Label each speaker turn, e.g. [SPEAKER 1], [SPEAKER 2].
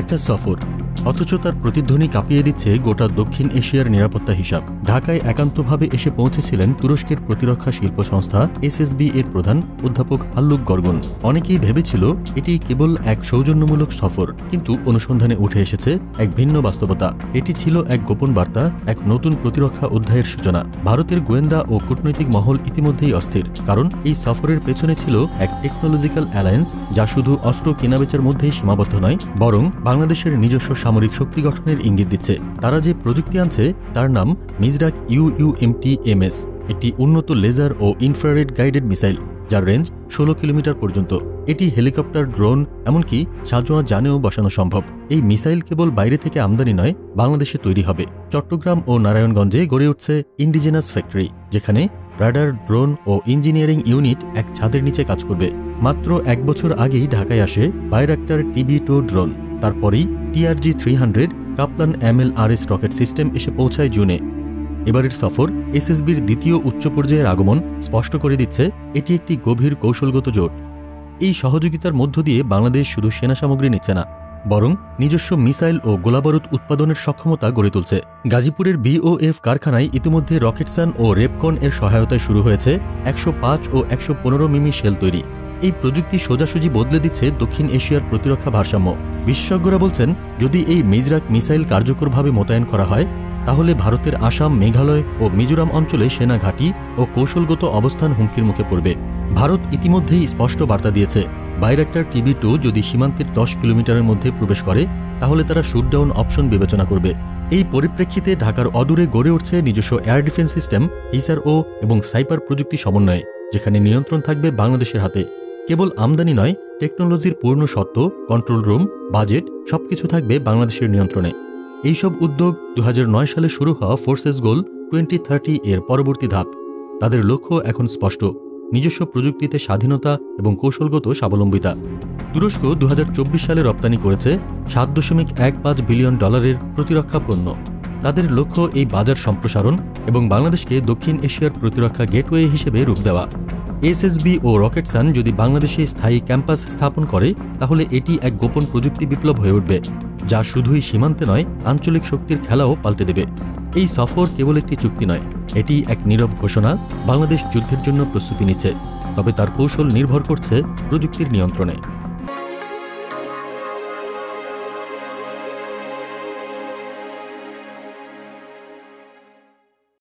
[SPEAKER 1] একটা সফর, অথচ তার প্রতিধ্বনি কাঁপিয়ে দিচ্ছে গোটা দক্ষিণ এশিয়ার নিরাপত্তা হিসাব। ঢাকায় একান্তভাবে এসে পৌঁছেছিলেন তুরস্কের প্রতিরক্ষা শিল্প সংস্থা এসএসবি এর প্রধান অধ্যাপক হাল্লুক গর্গন। অনেকেই ভেবেছিল এটি কেবল এক সৌজন্যমূলক সফর, কিন্তু অনুসন্ধানে উঠে এসেছে এক ভিন্ন বাস্তবতা। এটি ছিল এক গোপন বার্তা, এক নতুন প্রতিরক্ষা অধ্যায়ের সূচনা। ভারতের গোয়েন্দা ও কূটনৈতিক মহল ইতিমধ্যেই অস্থির, কারণ এই সফরের পেছনে ছিল এক টেকনোলজিক্যাল অ্যালায়েন্স, যা শুধু অস্ত্র কেনাবেচার মধ্যেই সীমাবদ্ধ নয়, বরং বাংলাদেশের নিজস্ব সামরিক শক্তি গঠনের ইঙ্গিত দিচ্ছে। তারা যে প্রযুক্তি আনছে তার নাম মিজরাক UUMTMS, একটি উন্নত লেজার ও ইনফ্রারেড গাইডেড মিসাইল, যার রেঞ্জ 16 কিলোমিটার পর্যন্ত। এটি হেলিকপ্টার, ড্রোন, এমনকি সাঁজোয়া যানেও বসানো সম্ভব। এই মিসাইল কেবল বাইরে থেকে আমদানি নয়, বাংলাদেশে তৈরি হবে। চট্টগ্রাম ও নারায়ণগঞ্জে গড়ে উঠছে ইন্ডিজেনাস ফ্যাক্টরি, যেখানে রাডার, ড্রোন ও ইঞ্জিনিয়ারিং ইউনিট এক ছাদের নিচে কাজ করবে। মাত্র 1 বছর আগেই ঢাকায় আসে বাইরাক্টার TB2 ড্রোন। তারপরেই TRG-300 কাপ্লান MLRS রকেট সিস্টেম এসে পৌঁছায় জুনে। এবারের সফর এসএসবির দ্বিতীয় উচ্চ পর্যায়ের আগমন স্পষ্ট করে দিচ্ছে এটি একটি গভীর কৌশলগত জোট। এই সহযোগিতার মধ্য দিয়ে বাংলাদেশ শুধু সেনা সামগ্রী নিচ্ছে না, বরং নিজস্ব মিসাইল ও গোলাবারুদ উৎপাদনের সক্ষমতা গড়ে তুলছে। গাজীপুরের BOF কারখানায় ইতিমধ্যে রকেটসান ও রেপকন এর সহায়তায় শুরু হয়েছে 105 ও 115 মিমি শেল তৈরি। এই প্রযুক্তি সোজাসুজি বদলে দিচ্ছে দক্ষিণ এশিয়ার প্রতিরক্ষা ভারসাম্য। বিশেষজ্ঞরা বলছেন, যদি এই মিজরাক মিসাইল কার্যকরভাবে মোতায়েন করা হয়, তাহলে ভারতের আসাম, মেঘালয় ও মিজোরাম অঞ্চলে সেনা ঘাঁটি ও কৌশলগত অবস্থান হুমকির মুখে পড়বে। ভারত ইতিমধ্যেই স্পষ্ট বার্তা দিয়েছে, বাইরাক্টার TB2 যদি সীমান্তের 10 কিলোমিটারের মধ্যে প্রবেশ করে, তাহলে তারা শুটডাউন অপশন বিবেচনা করবে। এই পরিপ্রেক্ষিতে ঢাকার অদূরে গড়ে উঠছে নিজস্ব এয়ার ডিফেন্স সিস্টেম HISAR-O এবং সাইপার প্রযুক্তি সমন্বয়ে, যেখানে নিয়ন্ত্রণ থাকবে বাংলাদেশের হাতে। কেবল আমদানি নয়, টেকনোলজির পূর্ণ সত্ত্ব, কন্ট্রোল রুম, বাজেট সবকিছু থাকবে বাংলাদেশের নিয়ন্ত্রণে। এইসব উদ্যোগ 2009 সালে শুরু হওয়া ফোর্সেস গোল 2030 এর পরবর্তী ধাপ। তাদের লক্ষ্য এখন স্পষ্ট, নিজস্ব প্রযুক্তিতে স্বাধীনতা এবং কৌশলগত স্বাবলম্বিতা। তুরস্ক 2024 সালে রপ্তানি করেছে $7.15 বিলিয়ন প্রতিরক্ষা পণ্য। তাদের লক্ষ্য এই বাজার সম্প্রসারণ এবং বাংলাদেশকে দক্ষিণ এশিয়ার প্রতিরক্ষা গেটওয়ে হিসেবে রূপ দেওয়া। এসএসবি ও রকেটসান যদি বাংলাদেশে স্থায়ী ক্যাম্পাস স্থাপন করে, তাহলে এটি এক গোপন প্রযুক্তি বিপ্লব হয়ে উঠবে, যা শুধুই সীমান্তে নয়, আঞ্চলিক শক্তির খেলাও পাল্টে দেবে। এই সফর কেবল একটি চুক্তি নয়, এটি এক নীরব ঘোষণা। বাংলাদেশ যুদ্ধের জন্য প্রস্তুতি নিচ্ছে, তবে তার কৌশল নির্ভর করছে প্রযুক্তির নিয়ন্ত্রণে।